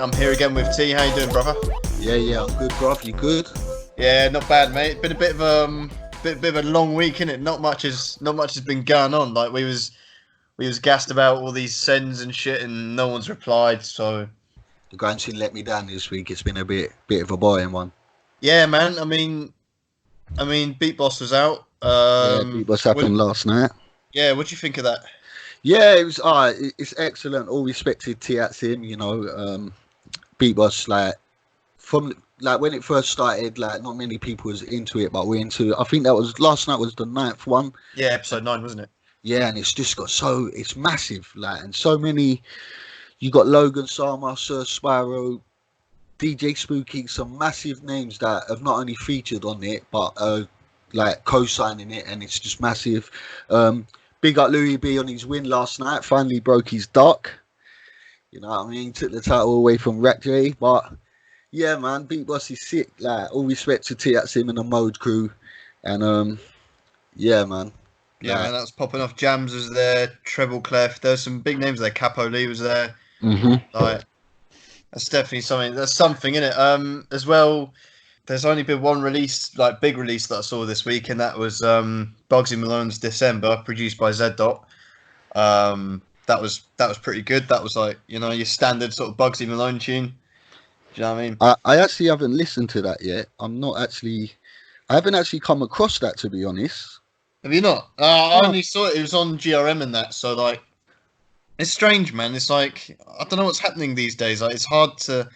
I'm here again with T. How you doing, brother? Yeah, I'm good, bruv. You good? Yeah, not bad, mate. It's been a bit of a long week, innit? Not much has been going on. Like we was gassed about all these sends and shit, and no one's replied. So the Grime scene let me down this week. It's been a bit of a boring one. Yeah, man. I mean, beatboss was out. Beatboss happened last night. Yeah, what do you think of that? Yeah, it was. It's excellent. All respected T at him. You know, beatboss like when it first started, like not many people was into it, but we're into it. I think that was last night was the 9th one. Yeah, episode 9, wasn't it? Yeah, and it's just got it's massive, like, and so many. You got Logan Sama, Sir Spyro, DJ Spooky, some massive names that have not only featured on it, but like co-signing it, and it's just massive. Big up Louis B on his win last night. Finally broke his duck. You know what I mean? Took the title away from Rack J, but yeah, man, beatboss is sick. Like, all respect to T at Sim and the Mode crew, and yeah, man. Yeah, man, that was popping off. Jams was there, Treble Clef. There's some big names there. Capo Lee was there. Mm-hmm. Like, that's definitely something. There's something in it. As well, there's only been one release, like big release that I saw this week, and that was Bugsy Malone's December, produced by Z Dot. That was pretty good. That was like, you know, your standard sort of Bugsy Malone tune. Do you know what I mean? I actually haven't listened to that yet. I haven't actually come across that, to be honest. Have you not? I only saw it. It was on GRM and that. So like, it's strange, man. It's like, I don't know what's happening these days. Like, it's hard to.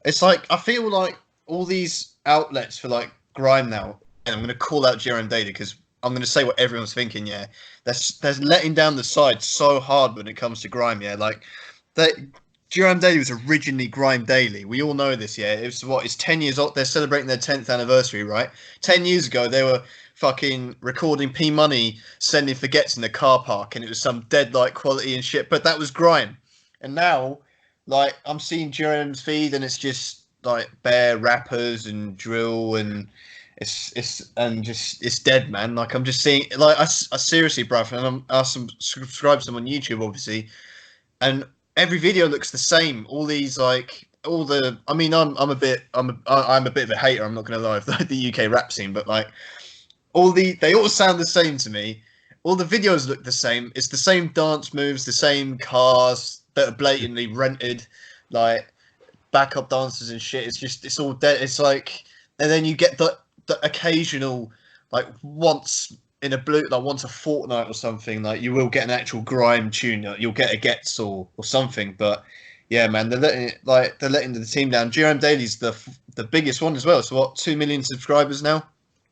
It's like, I feel like all these outlets for like grime now. And I'm going to call out GRM Daily because I'm going to say what everyone's thinking. Yeah, they're letting down the side so hard when it comes to grime. Yeah, like that. GRM Daily was originally Grime Daily. We all know this. Yeah, it was it's 10 years old. They're celebrating their 10th anniversary, right? 10 years ago, they were fucking recording P Money sending forgets in the car park, and it was some dead like quality and shit. But that was grime. And now, like, I'm seeing GRM's feed, and it's just like bare rappers and drill, and it's dead, man. Like, I'm just seeing, like, I seriously, bruv, and I subscribe to them on YouTube, obviously, and every video looks the same. All these like I mean, I'm a bit of a hater. I'm not gonna lie, of the UK rap scene, but like they all sound the same to me. All the videos look the same. It's the same dance moves, the same cars that are blatantly rented, like backup dancers and shit. It's all dead. It's like, and then you get the occasional, like once a fortnight or something, like you will get an actual grime tune. You'll get a Gets or something. But yeah, man, they're letting the team down. GRM Daily's the biggest one as well. So what, 2 million subscribers now?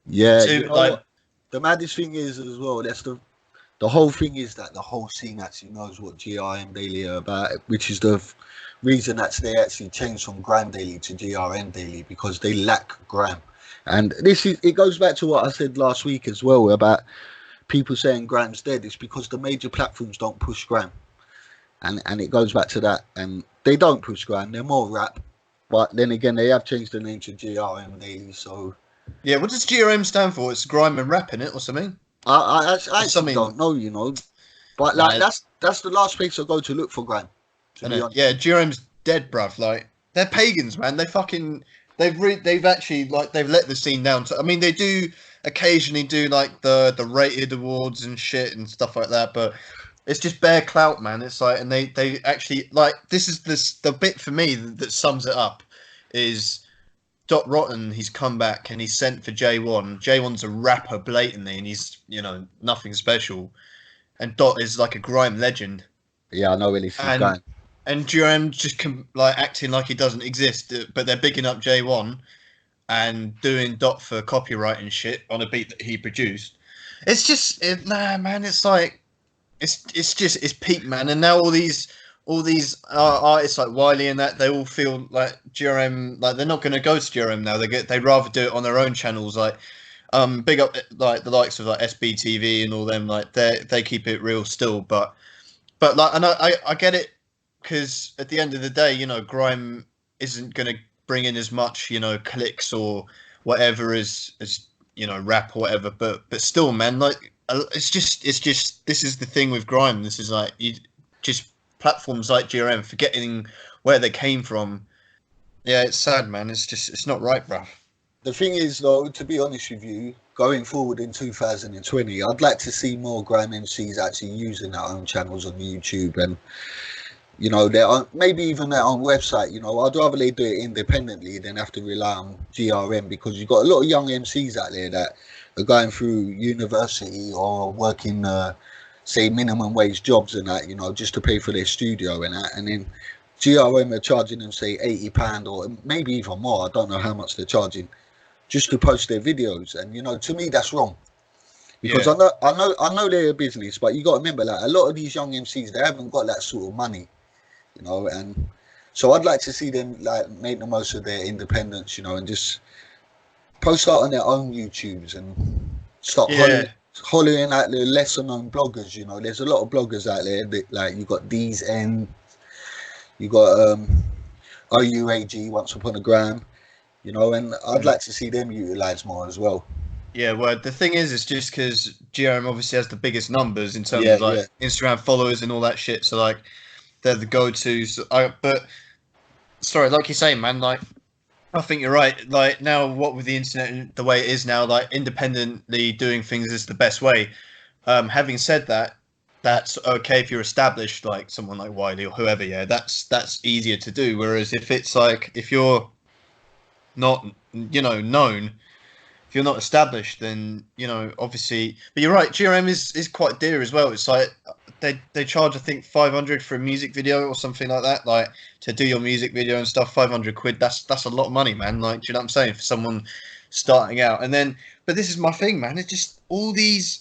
Yeah, the maddest thing is as well. That's the whole thing is that the whole scene actually knows what GRM Daily are about, which is the reason that they actually changed from Grime Daily to GRM Daily, because they lack grime. And it goes back to what I said last week as well about people saying grime's dead. It's because the major platforms don't push grime, and it goes back to that. And they don't push grime; they're more rap. But then again, they have changed the name to GRM Daily. So yeah, what does GRM stand for? It's grime and rap, in it, or something? I actually don't know, you know. But like that's the last place I go to look for grime. Yeah, GRM's dead, bruv. Like, they're pagans, man. They've let the scene down. I mean, they do occasionally do like the rated awards and shit and stuff like that, but it's just bare clout, man. It's like, and they actually, like, the bit for me that sums it up is Dot Rotten. He's come back and he's sent for J1. J1's a rapper blatantly, and he's, you know, nothing special. And Dot is like a grime legend. Yeah, I know where this is going. And GRM just like acting like he doesn't exist, but they're bigging up J1 and doing Dot for copyright and shit on a beat that he produced. It's just man. It's like it's peak, man. And now all these all these artists like Wiley and that, they all feel like GRM, like they're not going to go to GRM now. They'd rather do it on their own channels. Like, big up like the likes of like SBTV and all them. Like they keep it real still, but like, and I get it, because at the end of the day, you know, grime isn't going to bring in as much, you know, clicks or whatever as you know, rap or whatever. But still, man, like it's just this is the thing with grime. This is like, you just platforms like GRM forgetting where they came from. Yeah, it's sad, man. It's not right, bruv. The thing is, though, to be honest with you, going forward in 2020, I'd like to see more grime MCs actually using their own channels on YouTube, and you know, their own, maybe even their own website. You know, I'd rather they do it independently than have to rely on GRM, because you've got a lot of young MCs out there that are going through university or working say minimum wage jobs and that, you know, just to pay for their studio and that, and then GRM are charging them, say, £80 or maybe even more. I don't know how much they're charging just to post their videos. And you know, to me, that's wrong, because I know they're a business, but you got to remember that a lot of these young MCs, they haven't got that sort of money, you know. And so I'd like to see them like make the most of their independence, you know, and just post out on their own YouTubes and stop hollering at the lesser known bloggers. You know, there's a lot of bloggers out there that, like, you got D's you got OUAG, Once Upon a Gram, you know, and I'd like to see them utilised more as well. Yeah, well, the thing is just because GRM obviously has the biggest numbers in terms of like Instagram followers and all that shit, so like they're the go-tos. But sorry, like you say, man, like I think you're right. Like now, what with the internet the way it is now, like independently doing things is the best way. Having said that, that's okay if you're established, like someone like Wiley or whoever. Yeah, that's easier to do. Whereas if it's like, if you're not, you know, known, if you're not established, then, you know, obviously. But you're right, GRM is quite dear as well. It's like they charge, I think, 500 for a music video or something like that. Like to do your music video and stuff, 500 quid. That's a lot of money, man. Like, do you know what I'm saying? For someone starting out, and then, but this is my thing, man. It's just all these.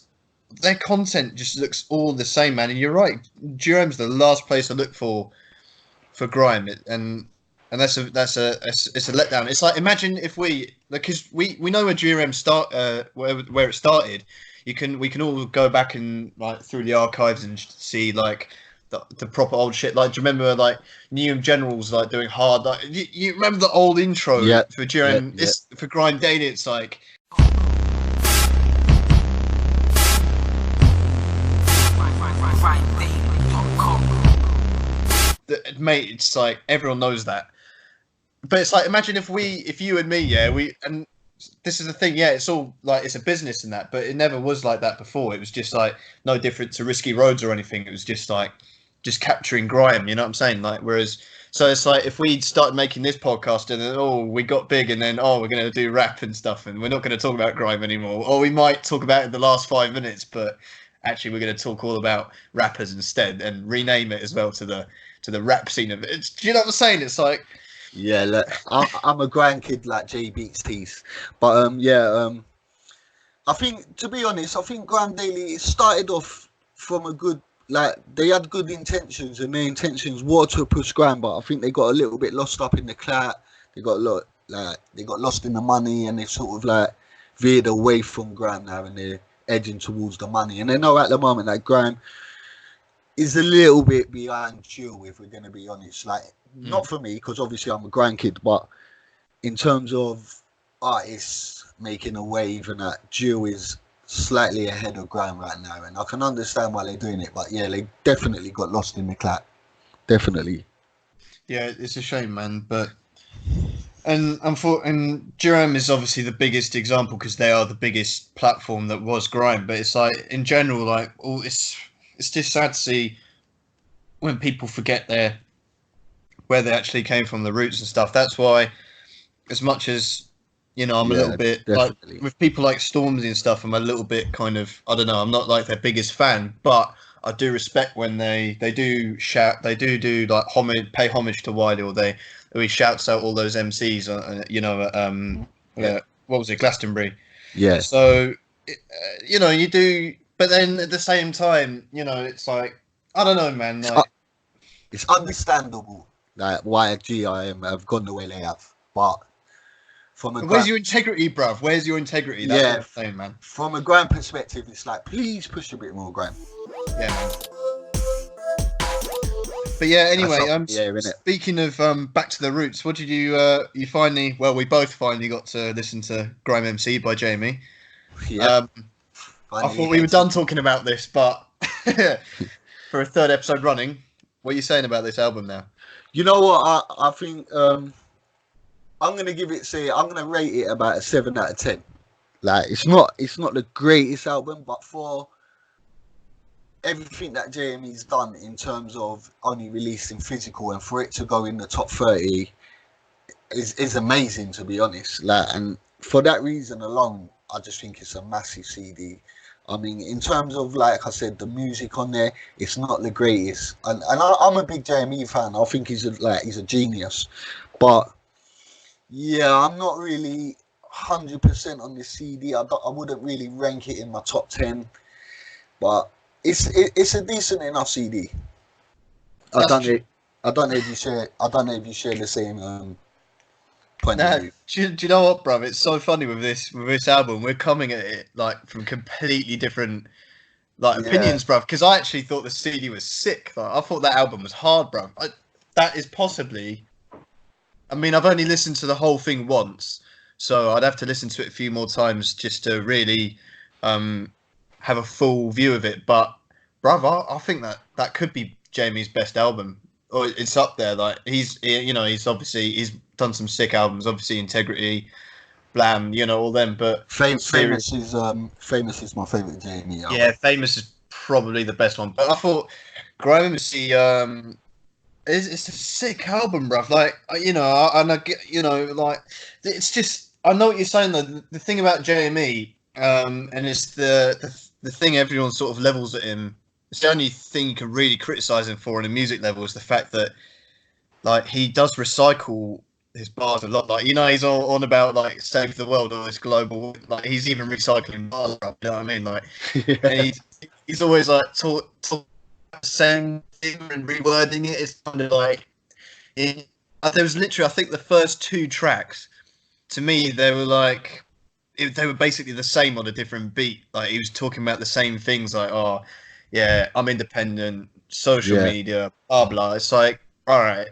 Their content just looks all the same, man. And you're right, GRM's the last place to look for grime, and that's a it's a letdown. It's like, imagine if we, because we know where GRM where it started. We can all go back and like through the archives and see like the proper old shit. Like, do you remember like Newham Generals like doing hard? Like, you remember the old intro for GRM? It's for Grime Daily. It's like. Mate, it's like everyone knows that, but it's like, imagine if you and me, and this is the thing, it's all like, it's a business and that, but it never was like that before. It was just like no different to Risky Roads or anything. It was just like capturing grime, you know what I'm saying? Like, whereas, so it's like if we started making this podcast and then we got big and then we're going to do rap and stuff and we're not going to talk about grime anymore, or we might talk about it in the last 5 minutes, but actually we're going to talk all about rappers instead and rename it as well to the rap scene of it. Do you know what I'm saying? It's like, look, I'm a grandkid like J Beats Teeth, but I think, to be honest, I think Grime Daily started off from a good, like, they had good intentions and their intentions were to push grime, but I think they got a little bit lost up in the clout. They got lost in the money, and they sort of like veered away from grime now, and they're edging towards the money. And they know at the moment that grime is a little bit behind chill, if we're going to be honest. Like, not for me, because obviously I'm a grandkid, but in terms of artists making a wave and that, Jill is slightly ahead of grime right now, and I can understand why they're doing it, but yeah, they definitely got lost in the clout. Definitely. Yeah, it's a shame, man, but and GRM is obviously the biggest example because they are the biggest platform that was grime, but it's like, in general, like, it's just sad to see when people forget where they actually came from, the roots and stuff. That's why, as much as, you know, I'm a little bit definitely. Like with people like Stormzy and stuff, I'm a little bit kind of, I don't know, I'm not like their biggest fan, but I do respect when they do shout, they do like pay homage to Wiley, or he shouts out all those MCs, you know, what was it, Glastonbury? Yeah. So, you know, you do. But then at the same time, you know, it's like, I don't know, man. Like, it's understandable that why GIM have gone the way they have, but from a where's your integrity, bruv? Where's your integrity? That's what I'm saying, man. From a Grime perspective, it's like, please push a bit more Grime. Yeah, man. But yeah, anyway, speaking of back to the roots, what did you you finally? Well, we both finally got to listen to Grime MC by Jamie. Yeah. I thought we were done talking about this, but for a third episode running, what are you saying about this album now? You know what? I think I'm gonna give it. I'm gonna rate it about a 7 out of 10. Like it's not the greatest album, but for everything that JME's done in terms of only releasing physical and for it to go in the top 30 is amazing, to be honest. Like, and for that reason alone, I just think it's a massive CD. I mean, in terms of, like I said, the music on there, it's not the greatest. And I'm a big JME fan. I think he's a genius. But yeah, I'm not really 100% on this CD. I wouldn't really rank it in my top 10. But it's a decent enough CD. I don't know if you share the same point of view. Do you know what, bruv? It's so funny with this album. We're coming at it like from completely different opinions, bruv. Because I actually thought the CD was sick. Like, I thought that album was hard, bruv. That is possibly. I mean, I've only listened to the whole thing once, so I'd have to listen to it a few more times just to really have a full view of it. But bruv, I think that could be Jamie's best album. Or it's up there. Like he's done some sick albums. Obviously, Integrity, Blam, all them. But Famous is my favorite Jamie album. Yeah, Famous is probably the best one. But I thought Grime MC it's a sick album, bruv. Like and I get like it's just I know what you're saying though. The thing about JME and it's the thing everyone sort of levels at him. It's the only thing you can really criticize him for on a music level is the fact that, like, he does recycle his bars a lot. Like, he's all on about like save the world or this global. Like, he's even recycling bars. You know what I mean? Like, and he's always like talk the same thing and rewording it. It's kind of like there was literally, I think, the first 2 tracks. To me, they were basically the same on a different beat. Like, he was talking about the same things. Like, oh. Yeah, I'm independent, social media, blah blah. It's like, all right,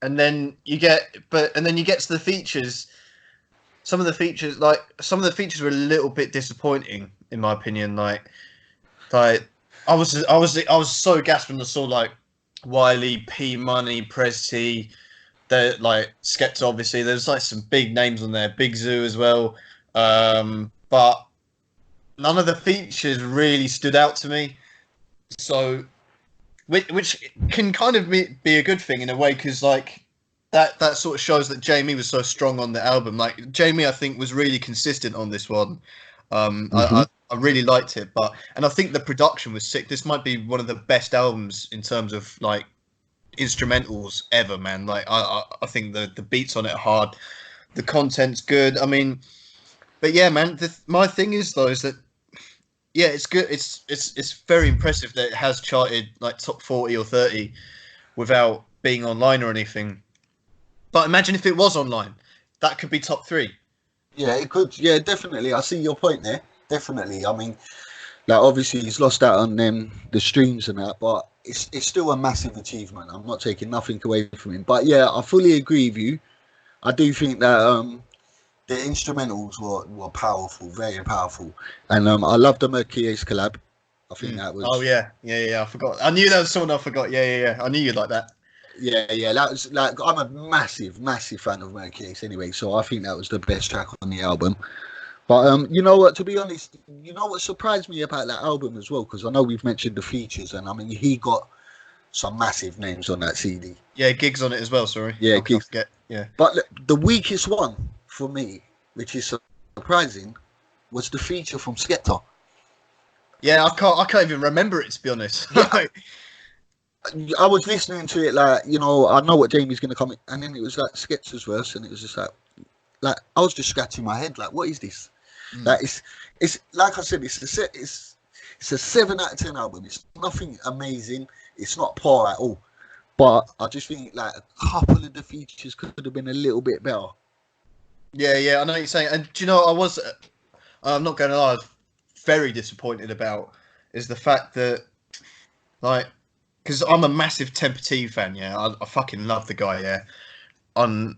and then you get to the features. Some of the features were a little bit disappointing, in my opinion. Like I was so gassed when I saw like Wiley, P Money, Prez T, they're like Skepta. Obviously, there's like some big names on there, Big Zoo as well. But none of the features really stood out to me. So, which can kind of be a good thing in a way, because like that sort of shows that Jamie was so strong on the album. Like Jamie, I think, was really consistent on this one. I really liked it, and I think the production was sick. This might be one of the best albums in terms of like instrumentals ever, man. Like I think the beats on it are hard, the content's good. I mean, but yeah, man. My thing is though is that. Yeah, it's good. It's very impressive that it has charted like top 40 or 30 without being online or anything. But imagine if it was online, that could be top 3. Yeah, it could. Yeah, definitely. I see your point there. Definitely. I mean, like obviously he's lost out on the streams and that, but it's still a massive achievement. I'm not taking nothing away from him. But yeah, I fully agree with you. I do think that the instrumentals were powerful, very powerful, and I love the Mercurius collab. I think that was. Oh yeah. I forgot. I knew there was someone I forgot. Yeah. I knew you'd like that. Yeah. That was like I'm a massive fan of Mercurius anyway, so I think that was the best track on the album. But you know what? To be honest, you know what surprised me about that album as well, because I know we've mentioned the features, and I mean he got some massive names on that CD. Yeah, Gigs on it as well. Sorry. Yeah, Gigs. Yeah. But the weakest one for me, which is surprising, was the feature from Skepta. Yeah, I can't even remember it, to be honest. Yeah. I was listening to it like, I know what Jamie's going to come in, and then it was like Skepta's verse, and it was just like I was just scratching my head, like, what is this? Like it's like I said, it's a 7 out of 10 album. It's nothing amazing. It's not poor at all, But I just think like a couple of the features could have been a little bit better. Yeah, I know what you're saying. And do you know, I'm not going to lie, I was very disappointed about is the fact that, like, because I'm a massive Temper T fan, yeah. I fucking love the guy, yeah. And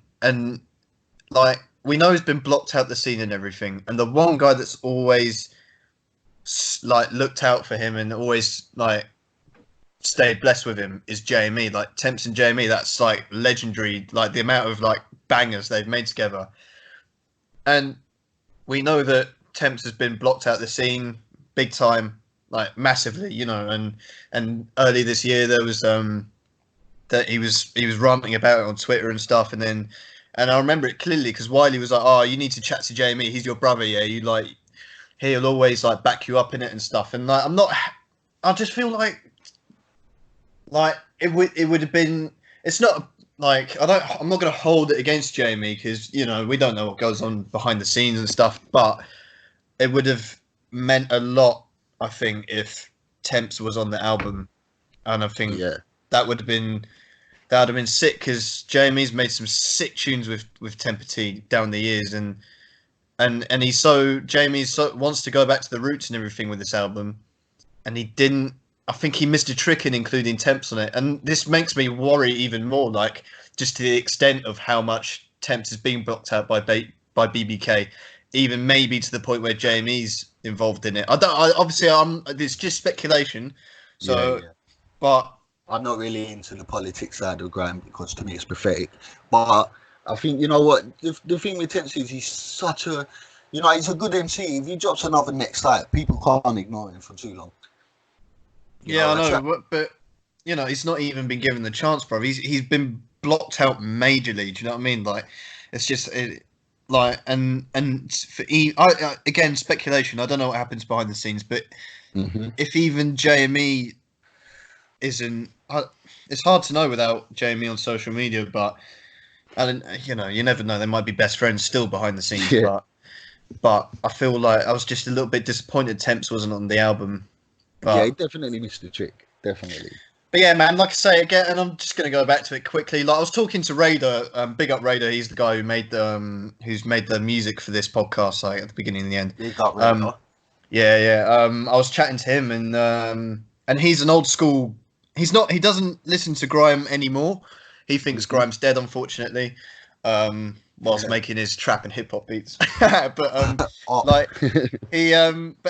like, we know he's been blocked out the scene and everything. And the one guy that's always like looked out for him and always like stayed blessed with him is JME. Like Temps and JME, that's like legendary. Like the amount of like bangers they've made together. And we know that Temps has been blocked out the scene big time, like massively, you know. And early this year there was that he was ranting about it on Twitter and stuff, and I remember it clearly because Wiley was like, "Oh, you need to chat to JME. He's your brother, yeah. You like, he'll always like back you up in it and stuff." And like, I just feel like it would have been. It's not like I'm not going to hold it against JME because you know we don't know what goes on behind the scenes and stuff, but it would have meant a lot, I think, if Temps was on the album, and I think that would have been sick because JME's made some sick tunes with Temper T down the years, and JME wants to go back to the roots and everything with this album, and he didn't. I think he missed a trick in including Temps on it, and this makes me worry even more. Like just to the extent of how much Temps is being blocked out by BBK, even maybe to the point where JME's involved in it. It's just speculation. So, but I'm not really into the politics side of Grime because to me it's pathetic. But I think you know what the thing with Temps is he's such a, you know, he's a good MC. If he drops another next type, people can't ignore him for too long. I know, but you know, he's not even been given the chance, bro. He's been blocked out majorly. Do you know what I mean? Like, it's just like and for again speculation. I don't know what happens behind the scenes, but if even JME isn't, it's hard to know without JME on social media. But you know, you never know. They might be best friends still behind the scenes. Yeah. But I feel like I was just a little bit disappointed Temps wasn't on the album. But, yeah, he definitely missed the trick. Definitely. But yeah, man, like I say again, and I'm just going to go back to it quickly. Like I was talking to Raider, big up Raider. He's the guy who made who's made the music for this podcast, like at the beginning and the end. Big up Raider. I was chatting to him, and he's an old school. He doesn't listen to Grime anymore. He thinks Grime's dead, unfortunately. Whilst making his trap and hip hop beats, but but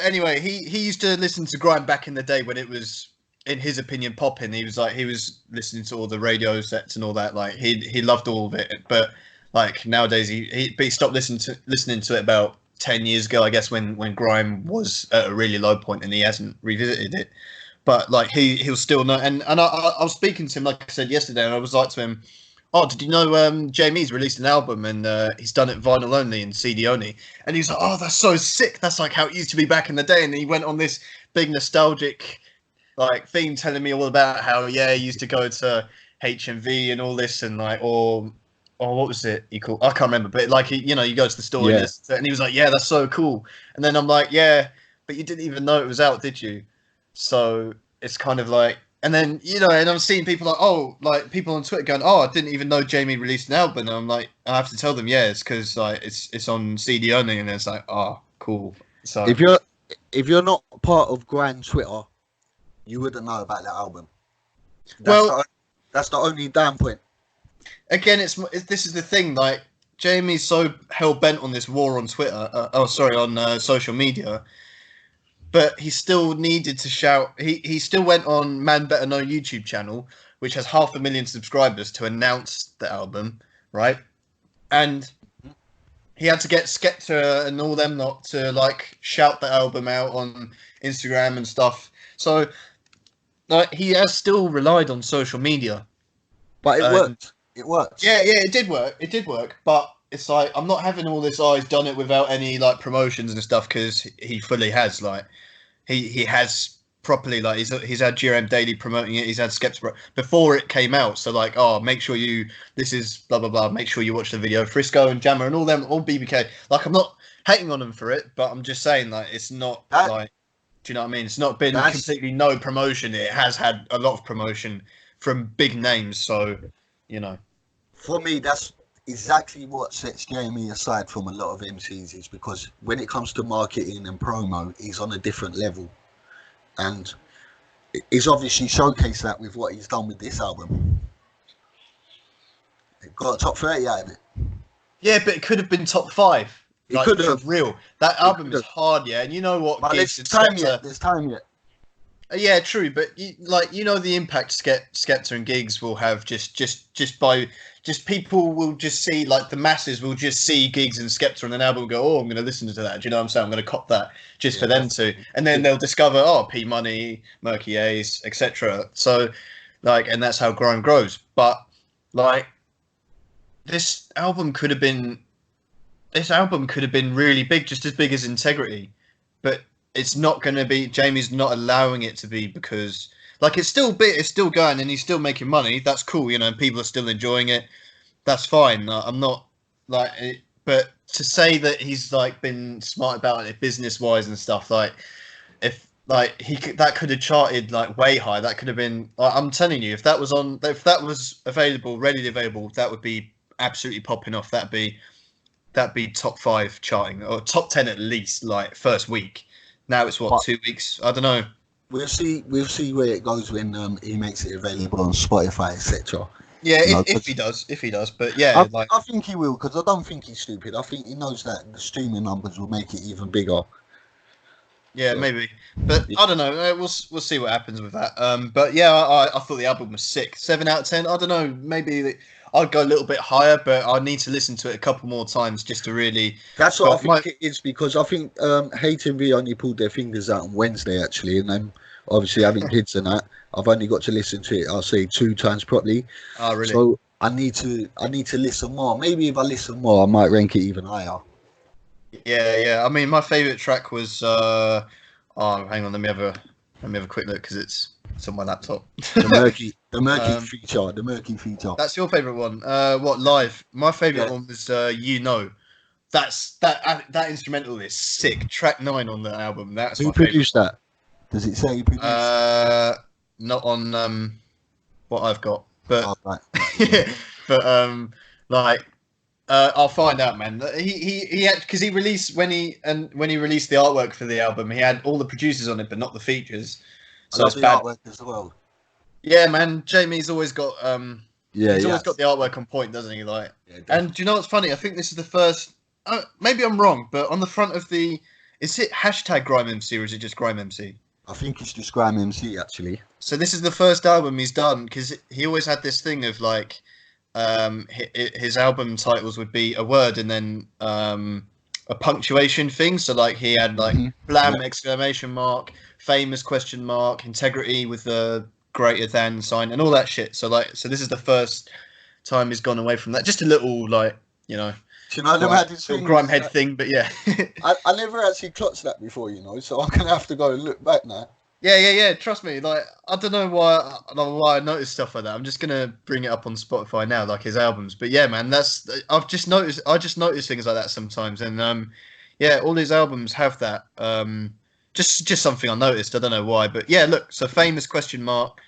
anyway, he used to listen to Grime back in the day when it was, in his opinion, popping. He was listening to all the radio sets and all that. Like he loved all of it, but like nowadays he stopped listening to it about 10 years ago, I guess, when Grime was at a really low point, and he hasn't revisited it. But like he'll still know. And I was speaking to him, like I said yesterday, and I was like to him, "Oh, did you know JME's released an album and he's done it vinyl only and CD only?" And he's like, "Oh, that's so sick. That's like how it used to be back in the day." And he went on this big nostalgic like theme, telling me all about how he used to go to HMV and all this, and like or what was it he called? I can't remember, but like you go to the store and he was like, "Yeah, that's so cool." And then I'm like, "Yeah, but you didn't even know it was out, did you?" So it's kind of like. And then, and I'm seeing people like, people on Twitter going, "Oh, I didn't even know JME released an album." And I'm like, I have to tell them, it's because like it's on CD only, and it's like, oh, cool. So if you're not part of Grime Twitter, you wouldn't know about that album. That's the only damn point. Again, this is the thing. Like JME's so hell bent on this war on Twitter. On social media. But he still needed to shout. He still went on Man Better Know YouTube channel, which has 500,000 subscribers, to announce the album, right? And he had to get Skepta and all them not to like shout the album out on Instagram and stuff. So like he has still relied on social media. But it worked. It worked. Yeah, it did work. It did work. But it's like I'm not having all this. He's done it without any like promotions and stuff, because he fully has. Like he has properly, like he's had GRM Daily promoting it. He's had Skepta before it came out. So like, make sure this is blah blah blah. Make sure you watch the video. Frisco and Jammer and all BBK. Like I'm not hating on them for it, but I'm just saying like it's not like. Do you know what I mean? It's not been completely no promotion. It has had a lot of promotion from big names. So, you know, For me, that's exactly what sets Jamie aside from a lot of MCs, is because when it comes to marketing and promo, he's on a different level, and he's obviously showcased that with what he's done with this album. It got a top 30 out of it. yeah, but it could have been top 5. It Like, could for have. real. That album is hard, yeah. And you know what? But Gigs there's and time yet. There's time yet. Yeah, true, but you know the impact Skepta and Gigs will have just people will just see, like, the masses will just see Gigs and Skepta on an album and go, oh, I'm going to listen to that. Do you know what I'm saying? I'm going to cop that just for them to, and then they'll discover, oh, P Money, Murky Ace, etc. So, like, and that's how grime grows. But like, this album could have been really big, just as big as Integrity, but it's not going to be. Jamie's not allowing it to be, because like it's still going and he's still making money. That's cool, you know, and people are still enjoying it. That's fine. I'm not like it, but to say that he's like been smart about it business wise and stuff, like if like that could have charted like way high. That could have been. I'm telling you, if that was available, readily available, that would be absolutely popping off. That'd be top 5 charting, or top 10 at least, like first week. Now it's what, 2 weeks? I don't know. We'll see where it goes when he makes it available on Spotify, etc. Yeah, if he does. But yeah, I think he will, because I don't think he's stupid. I think he knows that the streaming numbers will make it even bigger. Yeah, so, maybe. But yeah. I don't know. We'll see what happens with that. But yeah, I thought the album was sick. 7 out of 10. I don't know. Maybe I'd go a little bit higher, but I need to listen to it a couple more times just to really. That's what I think it is, because I think HMV only pulled their fingers out on Wednesday actually, and then obviously having kids and that, I've only got to listen to it, I'll say 2 times properly. Oh, really? So I need to listen more. Maybe if I listen more, I might rank it even higher. Yeah. I mean, my favourite track was. Hang on. Let me have a quick look, because it's on my laptop. The murky feature. The murky feature. That's your favourite one. What, live? My favourite one was You Know. That instrumental is sick. Track 9 on the album. That's who produced that? Does it say who produced? Not on what I've got, but right. but like. I'll find out, man. He had, because he released when he released the artwork for the album, he had all the producers on it, but not the features. So it's bad. Artwork as well. Yeah, man. Jamie's always got he's always got the artwork on point, doesn't he? Like, and do you know what's funny? I think this is the first. Maybe I'm wrong, but on the front of is it #Grime MC, or is it just Grime MC? I think it's just Grime MC actually. So this is the first album he's done, because he always had this thing of like. His album titles would be a word and then a punctuation thing. So like he had like blam exclamation mark, famous question mark, integrity with the greater than sign, and all that shit. So this is the first time he's gone away from that. Just a little, like, you know. Do you know the maddest thing? Grime head thing, but yeah. I never actually clocked that before, you know. So I'm gonna have to go and look back now. Yeah. Trust me. Like, I don't know why I noticed stuff like that. I'm just gonna bring it up on Spotify now, like his albums. But yeah, man, I just noticed things like that sometimes, and all his albums have that. Just something I noticed. I don't know why, but yeah, look. So famous question mark,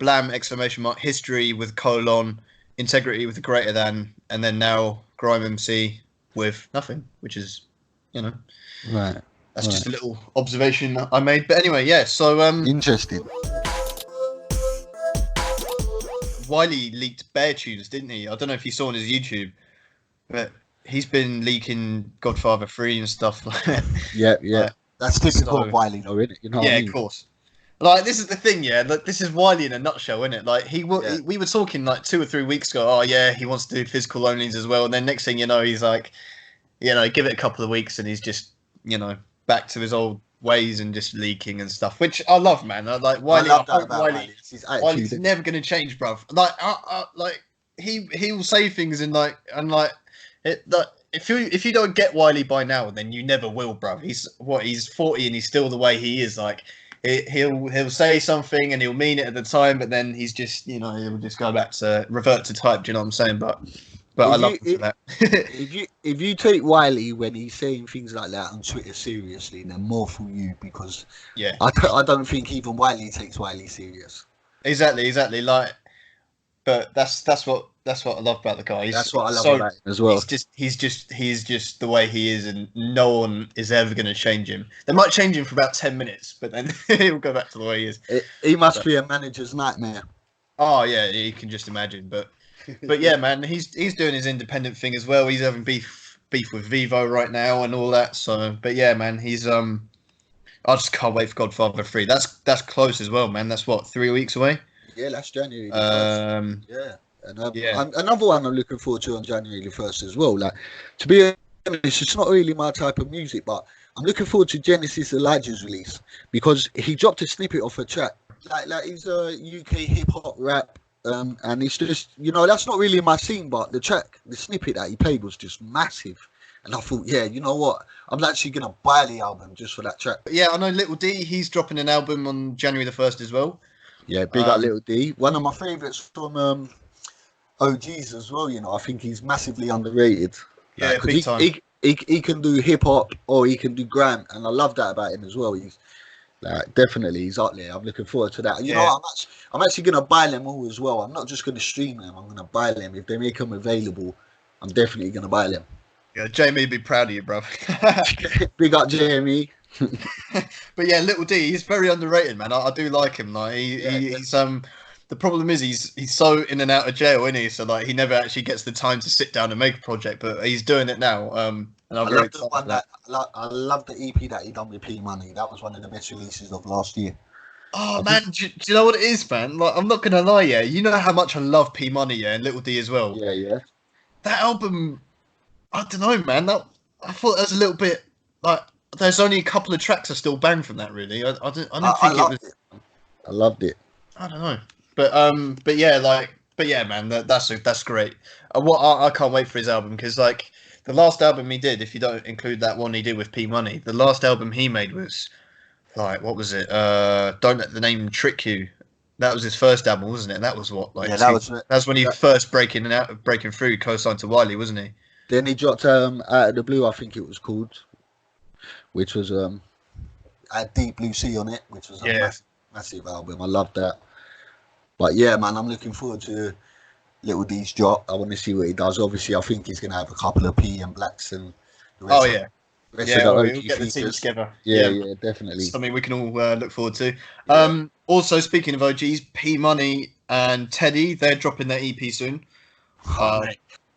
blam exclamation mark, history with colon, integrity with the greater than, and then now Grime MC with nothing, which is, you know, right. That's just a little observation I made. But anyway, yeah, so... interesting. Wiley leaked Bear tunes, didn't he? I don't know if you saw on his YouTube, but he's been leaking Godfather 3 and stuff. Yeah. Like, that's typical of Wiley, though, isn't it? You know what I mean? Of course. Like, this is the thing, yeah. Like, this is Wiley in a nutshell, isn't it? Like, we were talking like 2 or 3 weeks ago, oh, yeah, he wants to do physical onlys as well. And then next thing you know, he's like, you know, give it a couple of weeks and he's just, you know... back to his old ways and just leaking and stuff, which I love, man. I like Wiley. I hope Wiley's never going to change, bruv. Like, he will say things if you don't get Wiley by now, then you never will, bruv. He's 40 and he's still the way he is. Like, he'll say something and he'll mean it at the time, but then he's just, you know, he'll just revert to type. Do you know what I'm saying? But I love him for that. if you take Wiley when he's saying things like that on Twitter seriously, then more for you, because I don't think even Wiley takes Wiley serious. Exactly. Like, but that's what I love about the guy. That's what I love So about him as well. he's just the way he is, and no one is ever going to change him. They might change him for about 10 minutes, but then he'll go back to the way he is. He must be a manager's nightmare. Oh yeah, you can just imagine. But yeah, man, he's doing his independent thing as well. He's having beef with Vivo right now and all that. So, but yeah, man, he's I just can't wait for Godfather 3. That's close as well, man. That's what, 3 weeks away. Yeah, that's January the 1st. Yeah. And another one I'm looking forward to on January the 1st as well. Like, to be honest, it's not really my type of music, but I'm looking forward to Genesis Elijah's release because he dropped a snippet off a track. Like he's a UK hip hop rap, and it's just, that's not really my scene, but the snippet that he played was just massive. And I thought, yeah, you know what? I'm actually gonna buy the album just for that track. Yeah, I know Little D. He's dropping an album on January the 1st as well. Yeah, big up Little D. One of my favourites from OGs as well. I think he's massively underrated. Yeah, big time. He can do hip hop or he can do grime, and I love that about him as well. He's definitely he's up there. I'm looking forward to that. You know, I'm actually gonna buy them all as well. I'm not just gonna stream them. I'm gonna buy them if they make them available. I'm definitely gonna buy them. Yeah, Jamie would be proud of you, bro. Big up, Jamie. But yeah, Little D, he's very underrated, man. I do like him. Like he's the problem is he's so in and out of jail, isn't he? So like he never actually gets the time to sit down and make a project, but he's doing it now. And I'm very excited for that. I love the EP that he done with P Money. That was one of the best releases of last year. Oh man, do you know what it is, man? Like I'm not gonna lie, yeah. You know how much I love P Money, yeah, and Little D as well. Yeah. That album, I don't know, man. I thought that was a little bit like. There's only a couple of tracks I still bang from that. Really, I didn't think it was. I loved it. I don't know, but yeah, man, that's great. I can't wait for his album because like the last album he did, if you don't include that one he did with P Money, the last album he made was like what was it? Don't Let the Name Trick You. That was his first album, wasn't it? That was what like that's when he first breaking through, co-signed to Wiley, wasn't he? Then he dropped Out of the Blue, I think it was called, which was had Deep Blue Sea on it, which was a massive album. I love that. But yeah, man, I'm looking forward to Little D's drop. I want to see what he does. Obviously, I think he's going to have a couple of P and Blacks and the rest we'll get the team together. Yeah, definitely. Something we can all look forward to. Also, speaking of OGs, P Money and Teddy, they're dropping their EP soon.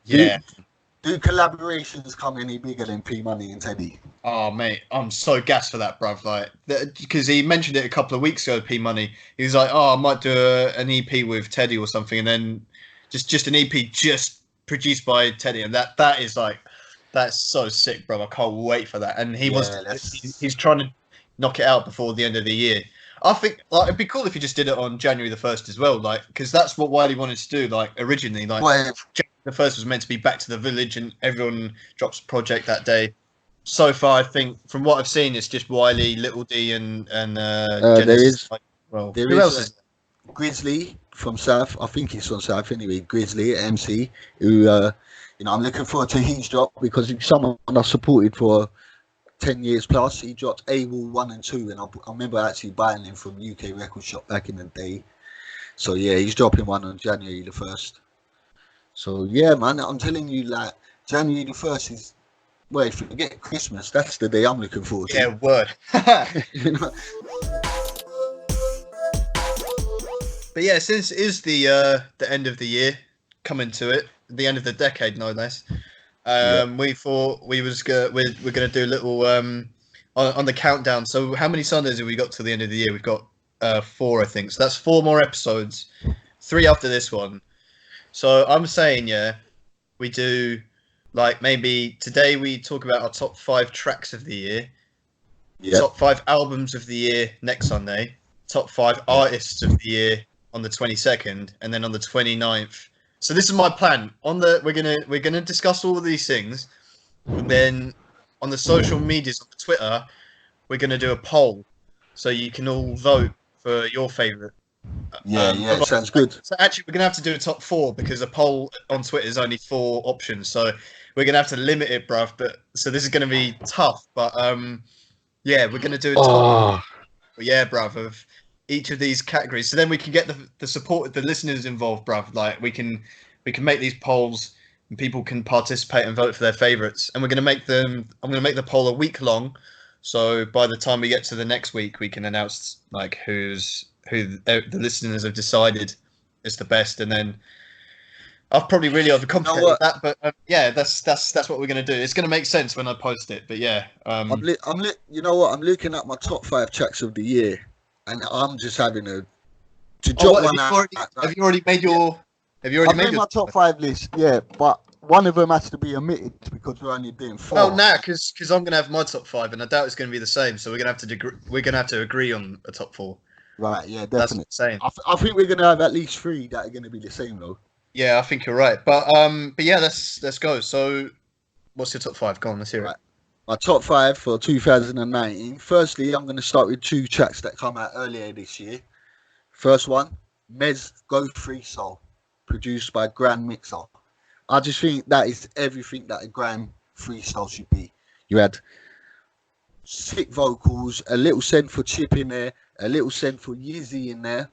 Do collaborations come any bigger than P Money and Teddy? Oh mate, I'm so gassed for that, bruv. Like, because he mentioned it a couple of weeks ago. P Money, he was like, "Oh, I might do an EP with Teddy or something," and then just an EP just produced by Teddy, and that's so sick, bruv. I can't wait for that. And he's trying to knock it out before the end of the year. I think like it'd be cool if he just did it on January the 1st as well, like because that's what Wiley wanted to do. Like originally, like January the 1st was meant to be Back to the Village, and everyone drops a project that day. So far, I think from what I've seen, it's just Wiley, Little D, and Genesis. Who else is there? Grizzly from South. I think he's from South anyway. Grizzly MC, who I'm looking forward to his drop because he's someone I've supported for 10 years plus. He dropped AWOL 1 and 2, and I remember actually buying him from UK Record Shop back in the day. So yeah, he's dropping one on January the 1st. So yeah, man, I'm telling you, like January the 1st is. Well, forget Christmas. That's the day I'm looking forward to. Yeah, word. But yeah, since it is the end of the year, coming to it, the end of the decade, no less. We thought we're gonna do a little on the countdown. So how many Sundays have we got till the end of the year? We've got 4, I think. So that's 4 more episodes, 3 after this one. So I'm saying, we do. Like maybe today we talk about our top 5 tracks of the year, top 5 albums of the year next Sunday, top 5 artists of the year on the 22nd, and then on the 29th. So this is my plan. We're gonna discuss all of these things, and then on the social medias, on the Twitter, we're gonna do a poll, so you can all vote for your favorite. Sounds good. So actually, we're gonna have to do a top 4 because a poll on Twitter is only 4 options. So we're gonna have to limit it, bruv. But so this is gonna be tough. But we're gonna do a top. Yeah, bruv. each of these categories, so then we can get the support of the listeners involved, bruv. Like we can make these polls and people can participate and vote for their favorites. And we're gonna make them. I'm gonna make the poll a week long, so by the time we get to the next week, we can announce like who the listeners have decided is the best, and then. I've probably really overcomplicated that, but yeah, that's what we're gonna do. It's gonna make sense when I post it, but yeah. You know what? I'm looking at my top 5 tracks of the year, and I'm just having to drop one out. Have you already made your? Have you already made my top 5 list? Yeah, but one of them has to be omitted because we're only doing 4. Oh, nah, because I'm gonna have my top 5, and I doubt it's gonna be the same. So we're gonna have to agree on a top 4. Right? Yeah, definitely. That's insane. I think we're gonna have at least 3 that are gonna be the same though. Yeah, I think you're right. But yeah, let's go. So, what's your top 5? Go on, let's hear it. My top 5 for 2019. Firstly, I'm going to start with 2 tracks that come out earlier this year. First one, Mez Go Free Soul, produced by Grand Mixer. I just think that is everything that a Grand freestyle should be. You had sick vocals, a little send for Chip in there, a little send for Yeezy in there,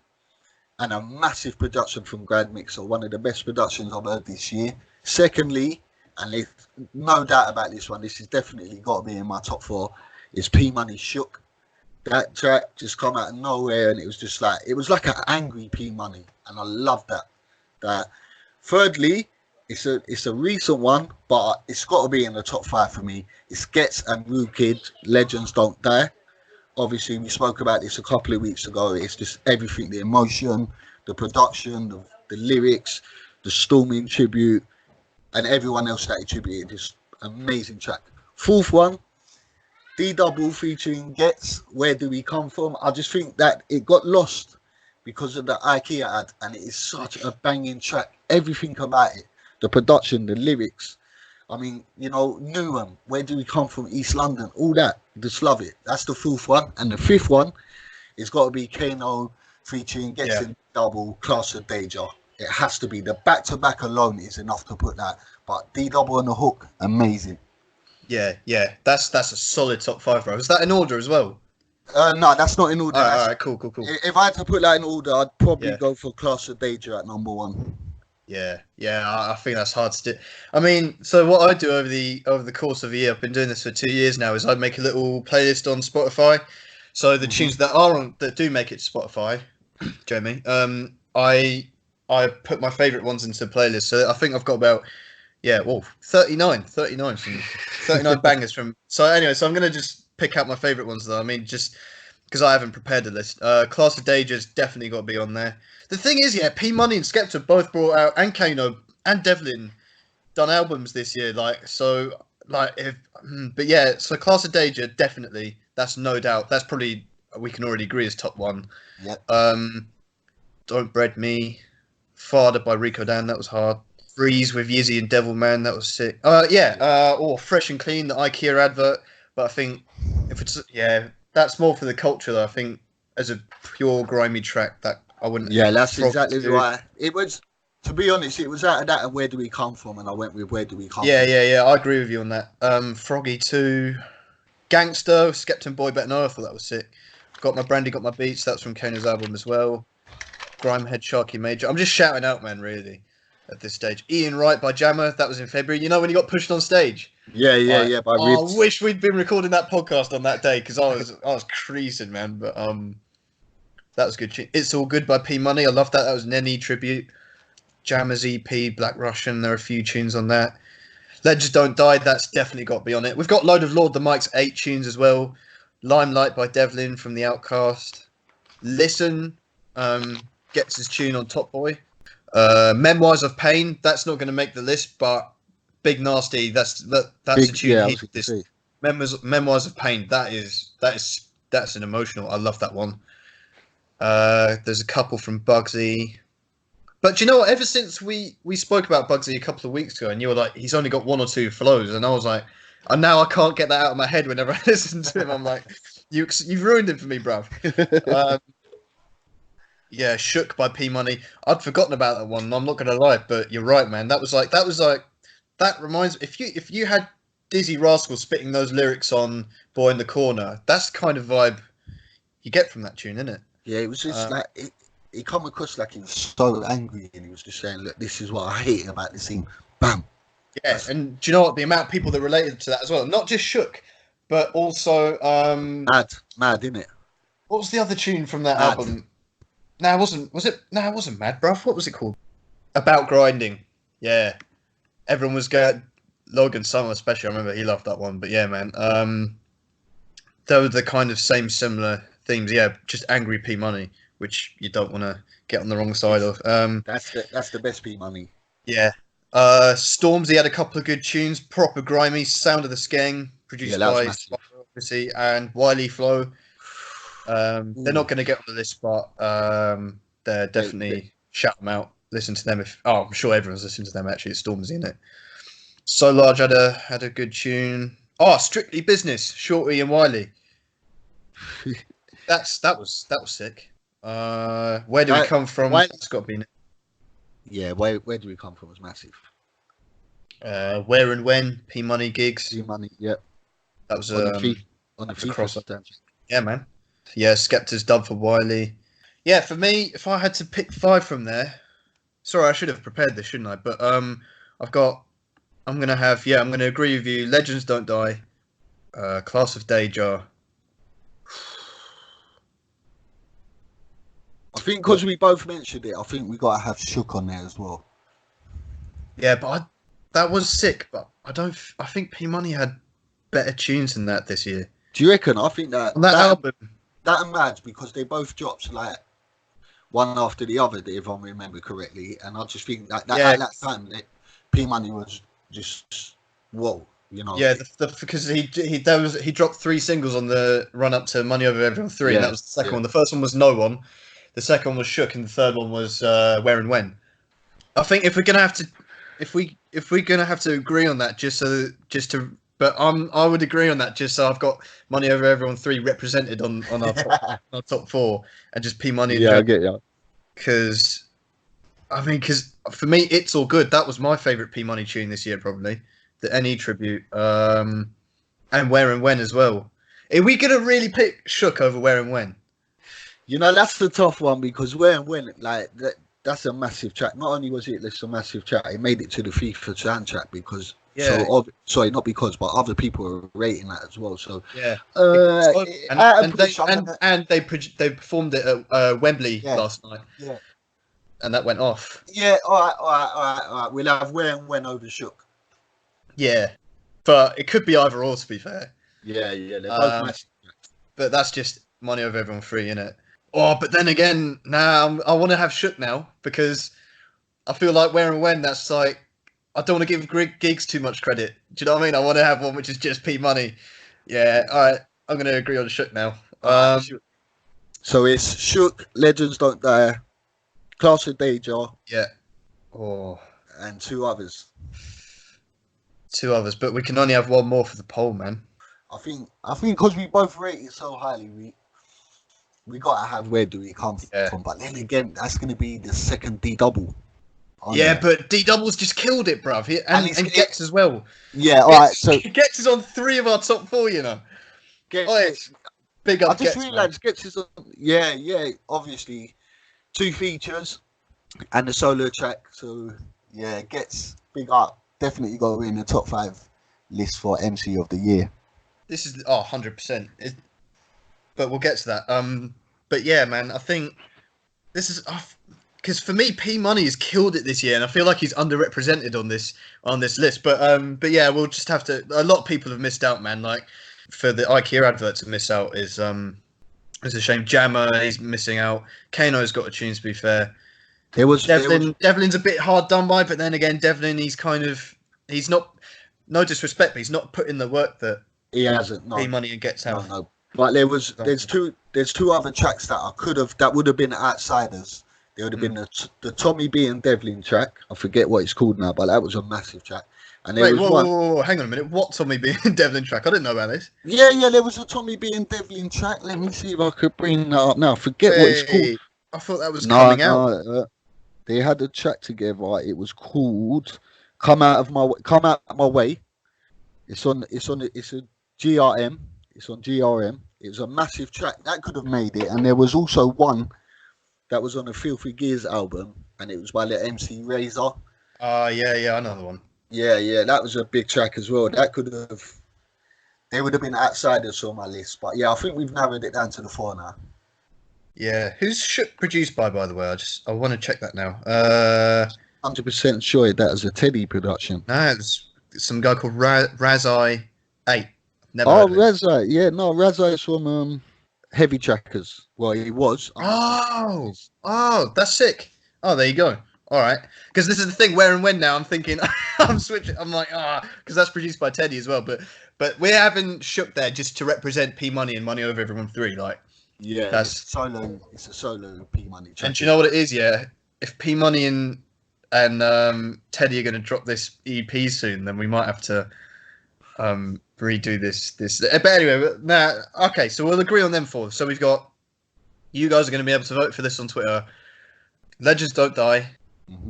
and a massive production from Grand Mixer, one of the best productions I've heard this year. Secondly, and there's no doubt about this one, this has definitely got to be in my top 4, is P Money Shook. That track just come out of nowhere, and it was like an angry P Money, and I love that. Thirdly, it's a recent one, but it's got to be in the top 5 for me. It's Gets and Rude Kid, Legends Don't Die. Obviously, we spoke about this a couple of weeks ago. It's just everything, the emotion, the production, the lyrics, the Storming tribute, and everyone else that attributed this amazing track. Fourth one, D-Double featuring Gets, Where Do We Come From? I just think that it got lost because of the IKEA ad, and it is such a banging track. Everything about it, the production, the lyrics. I mean, you know, Newham, Where Do We Come From? East London, all that. Just love it. That's the fourth one. And the fifth one, it's got to be Kano featuring Gets in Double, Class of Danger. It has to be. The back-to-back alone is enough to put that. But D-Double on the hook, amazing. Yeah. That's a solid top 5, bro. Is that in order as well? No, that's not in order. All right, cool. If I had to put that in order, I'd probably go for Class of Danger at number 1. Yeah, I think that's hard to do. I mean, so what I do over the course of a year, I've been doing this for 2 years now, is I make a little playlist on Spotify. So the tunes that do make it to Spotify, Jamie, I put my favourite ones into the playlist. So I think I've got about 39 bangers from. So anyway, so I'm gonna just pick out my favourite ones though. I mean, just because I haven't prepared the list. Class of Danger's definitely got to be on there. The thing is, P Money and Skepta both brought out, and Kano and Devlin done albums this year. So Class of Danger, definitely. That's no doubt. That's probably, we can already agree, is top 1. Yep. Don't Bread Me. Father by Rico Dan, that was hard. Freeze with Yizzy and Devilman, that was sick. Fresh and Clean, the IKEA advert. But I think that's more for the culture though. I think as a pure grimy track, that I wouldn't. Yeah, that's exactly why it was. To be honest, it was out of that and Where Do We Come From, and I went with Where Do We Come From. Yeah, I agree with you on that. Froggy 2, Gangster, Skepta Boy Better Know, I thought that was sick. Got My Brandy, Got My Beats, that's from Kano's album as well. Grime Head Sharky Major. I'm just shouting out, man, really, at this stage. Ian Wright by Jammer, that was in February. You know when he got pushed on stage? Yeah. I wish we'd been recording that podcast on that day because I was creasing, man. But that was good. It's All Good by P Money. I love that. That was Nenny tribute. Jammer's EP, Black Russian. There are a few tunes on that. Legends Don't Die. That's definitely got to be on it. We've got Load of Lord the Mike's 8 tunes as well. Limelight by Devlin from The Outcast. Listen gets his tune on Top Boy. Memoirs of Pain. That's not going to make the list, but Big Nasty. That's a tune. Memoirs of Pain. That's an emotional. I love that one. There's a couple from Bugsy. But you know what? Ever since we spoke about Bugsy a couple of weeks ago, and you were like, he's only got 1 or 2 flows, and I was like, and now I can't get that out of my head whenever I listen to him. I'm like, you've ruined him for me, bruv. Shook by P Money. I'd forgotten about that one. I'm not gonna lie, but you're right, man. That reminds. If you had Dizzy Rascal spitting those lyrics on Boy in the Corner, that's the kind of vibe you get from that tune, isn't it? Yeah, it was just like he come across like he was so angry, and he was just saying, "Look, this is what I hate about this scene." Bam. Yeah, and do you know what? The amount of people that related to that as well, not just Shook, but also Mad, innit? what was the other tune from that Mad. album? No, it wasn't. Was it? No, it wasn't Mad, bruv. What was it called? About Grinding. Yeah, everyone was going. Logan Summer, especially, I remember he loved that one. But yeah, man, they were the kind of similar themes. Yeah, just angry P Money, which you don't want to get on the wrong side of. That's the best P Money. Yeah. Stormzy had a couple of good tunes. Proper grimy. Sound of the Skeng, produced by Spyro, obviously, and Wiley Flow. They're not going to get on the list, but they're definitely shout them out. Listen to them if. Oh, I'm sure everyone's listening to them. Actually, Stormzy in it. So Large had a good tune. Oh, Strictly Business, Shorty and Wiley. that was sick. Where do we come from? It's got to be. Yeah, where do we come from was massive. Where and When, P Money Gigs. P Money, yeah. That was on the crossover. Yeah, man. Yeah, Skepta's dub for Wiley. Yeah, for me, if I had to pick 5 from there, sorry, I should have prepared this, shouldn't I? But I'm gonna agree with you. Legends Don't Die, Class of Deja. I think because we both mentioned it, I think we got to have Shook on there as well. Yeah, but that was sick. But I think P Money had better tunes than that this year. Do you reckon? I think that album, that and Mad, because they both dropped like one after the other, if I remember correctly, and I just think that at that time, P Money was just whoa. You know, yeah, because he dropped 3 singles on the run up to Money Over Everyone 3, and that was the second one. The first one was No One, the second one was Shook, and the third one was Where and When. I think if we're gonna have to agree on that, but I would agree on that just so I've got Money Over Everyone 3 represented on our top 4, and just P Money. Yeah, I get you. Because for me, It's All Good. That was my favourite P Money tune this year, probably. The NE tribute, and Where and When as well. Are we gonna really pick Shook over Where and When? You know, that's the tough one, because Where and When, like that's a massive track. Not only was it a massive track, it made it to the FIFA soundtrack because but other people are rating that as well. So yeah, and they performed it at Wembley last night. Yeah, and that went off. Yeah, all right. We'll have Where and When over Shook. Yeah, but it could be either or, to be fair. Yeah, they're both massive. But that's just Money Over Everyone 3, innit? Oh, but then again, I want to have Shook now, because I feel like Where and When, that's like, I don't want to give gigs too much credit. Do you know what I mean? I want to have one which is just P Money. Yeah, all right. I'm going to agree on Shook now. So it's Shook, Legends Don't Die, Class of Deja. Yeah. Oh. And 2 others. 2 others, but we can only have 1 more for the poll, man. I think because we both rate it so highly, we gotta have Where Do We Come From. But then again, that's gonna be the second D double. Yeah, but D Double's just killed it, bruv. And Gets as well. Yeah, alright. So Gets is on 3 of our top 4, you know. Big up. I just realised Gets is on. Yeah. Obviously, 2 features and a solo track. So yeah, Gets big up. Definitely got to be in the top 5 list for MC of the year. This is 100%. But we'll get to that. But yeah, man, I think this is because for me, P Money has killed it this year, and I feel like he's underrepresented on this list. But yeah, we'll just have to. A lot of people have missed out, man. Like for the IKEA advert to miss out is it's a shame. Jammer, he's missing out. Kano's got a tune, to be fair. Devlin's a bit hard done by, but then again, Devlin, he's not. No disrespect, but he's not put in the work that he hasn't. No. P Money and Gets out. No. But there's two other tracks that would have been outsiders. There would have been the Tommy B and Devlin track. I forget what it's called now, but that was a massive track. And there whoa, hang on a minute. What Tommy B and Devlin track? I didn't know about this. Yeah, there was a Tommy B and Devlin track. Let me see if I could bring that up now. I forget what it's called. I thought that was coming out. They had a track together. It was called "Come Out My Way." It's a GRM. It's on GRM. It was a massive track that could have made it, and there was also one that was on the Filthy Gears album, and it was by the MC Razor. Yeah, another one. Yeah, that was a big track as well. That could have, they would have been outsiders on my list, but yeah, I think we've narrowed it down to the 4 now. Yeah, who's Shook produced by the way? I want to check that now. 100% sure that was a Teddy production. No, it's some guy called Razai 8. Never Oh, heard of him. Razai. Yeah, no, Razai is from Heavy Trackers. Well, he was. Oh, that's sick. Oh, there you go. All right, because this is the thing. Where and when now? I'm thinking. I'm switching. I'm like, because that's produced by Teddy as well. But we're having Shook there just to represent P Money and Money Over Everyone 3. Like, yeah, that's it's a solo P Money track. And do you know what it is? Yeah, if P Money and Teddy are going to drop this EP soon, then we might have to redo this. But anyway, okay, so we'll agree on them 4. So we've got, you guys are going to be able to vote for this on Twitter. Legends Don't Die,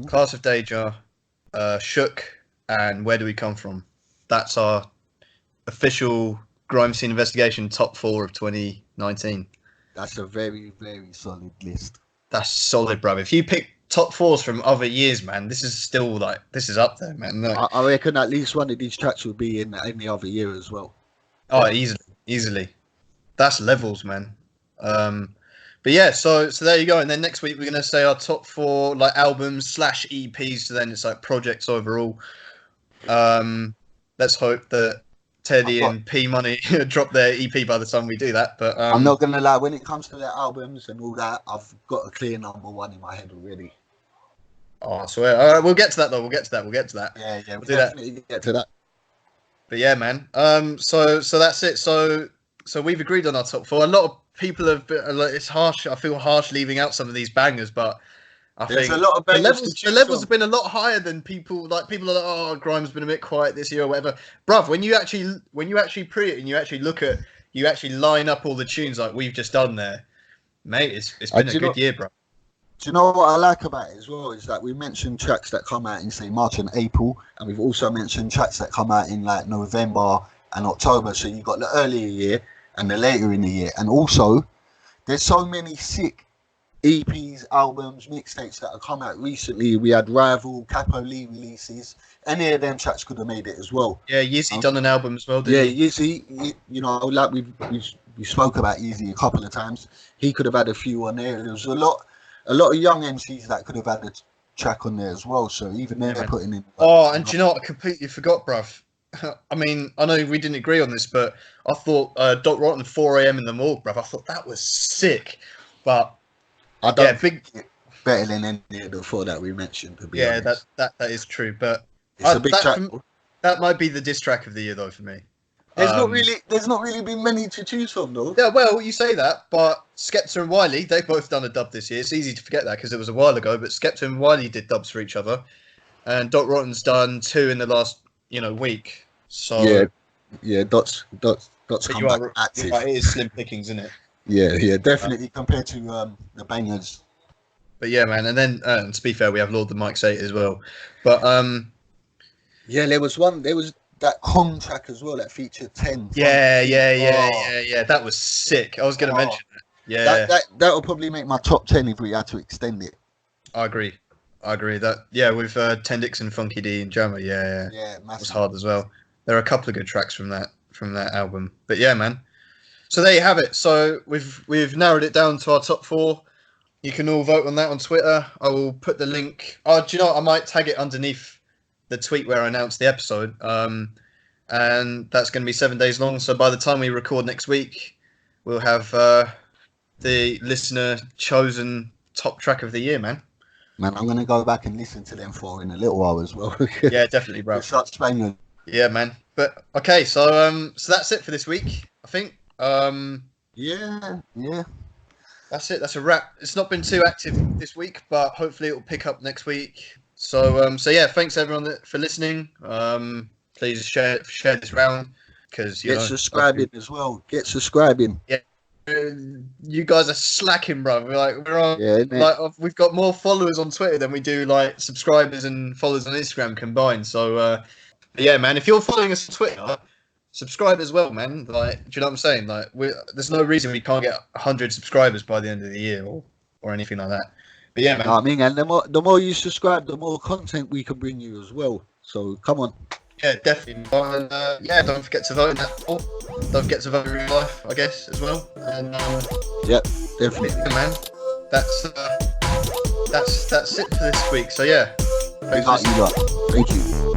Class of Danger, Shook, and Where Do We Come From? That's our official Grime Scene Investigation top 4 of 2019. That's a very, very solid list. That's solid, bro. If you pick top 4s from other years, man, this is still this is up there, man. No. I reckon at least one of these tracks will be in the other year as well. Oh, easily. That's levels, man. But yeah, so there you go. And then next week we're gonna say our top 4 albums / EPs. So then it's projects overall. Let's hope that Teddy and P Money drop their EP by the time we do that. But I'm not gonna lie, when it comes to their albums and all that, I've got a clear number 1 in my head already. Oh, I swear. All right, we'll get to that though. We'll get to that. Yeah, we'll definitely get to that. But yeah, man. So that's it. So we've agreed on our top 4. A lot of people have been, it's harsh. I feel harsh leaving out some of these bangers, but I think a lot of the levels have been a lot higher than people people are like, oh, Grime's been a bit quiet this year or whatever. Bruv, when you actually pre it and you actually line up all the tunes like we've just done there, mate, it's been a good year, bro. Do you know what I like about it as well is that we mentioned tracks that come out in say March and April, and we've also mentioned tracks that come out in November and October. So you've got the earlier year and the later in the year, and also there's so many sick EPs, albums, mixtapes that have come out recently. We had Rival, Capo Lee releases. Any of them tracks could have made it as well. Yeah, Yeezy done an album as well, didn't he? Yeezy, we spoke about Yeezy a couple of times. He could have had a few on there. There was a lot of young MCs that could have had a track on there as well. So even they're putting in. And do you know what? I completely forgot, bruv. I mean, I know we didn't agree on this, but I thought Doc Rotten 4 a.m. in the morgue, bruv. I thought that was sick, but. I don't think it's better than any of the 4 that we mentioned. To be honest. that is true, but it's a big track. That might be the diss track of the year, though, for me. There's not really been many to choose from, though. Yeah, well, you say that, but Skepta and Wiley, they've both done a dub this year. It's easy to forget that because it was a while ago, but Skepta and Wiley did dubs for each other, and Doc Rotten's done 2 in the last week. So yeah, Dot's come back active. It is slim pickings, isn't it? Yeah, definitely compared to the bangers. But yeah, man, and then to be fair, we have Lord the Mike's 8 as well. But yeah, there was that Kong track as well that featured 10. Yeah. That was sick. I was going to mention that. Yeah, that will probably make my top 10 if we had to extend it. I agree. That with 10 Dixon, Funky D, and Jammer. Yeah, that was hard as well. There are a couple of good tracks from that album. But yeah, man. So there you have it. So we've narrowed it down to our top 4. You can all vote on that on Twitter. I will put the link. Oh, do you know what? I might tag it underneath the tweet where I announced the episode. And that's going to be 7 days long. So by the time we record next week, we'll have the listener chosen top track of the year, man. Man, I'm going to go back and listen to them 4 in a little while as well. Yeah, definitely, bro. Such banging. Yeah, man. But okay, so that's it for this week, I think. Yeah. That's it. That's a wrap. It's not been too active this week, but hopefully it will pick up next week. So yeah, thanks everyone for listening. Please share this round because get subscribing as well. Get subscribing. Yeah, you guys are slacking, bro. We're on. We've got more followers on Twitter than we do subscribers and followers on Instagram combined. So yeah, man, if you're following us on Twitter, subscribe as well, man. Like, do you know what I'm saying? Like, there's no reason we can't get 100 subscribers by the end of the year or anything like that. But yeah, man. I mean, and the more you subscribe, the more content we can bring you as well. So come on. Yeah, definitely. And, yeah, don't forget to vote in that poll. Don't forget to vote in real life, I guess, as well. And yep, definitely, yeah, man. That's it for this week. So yeah, thank you.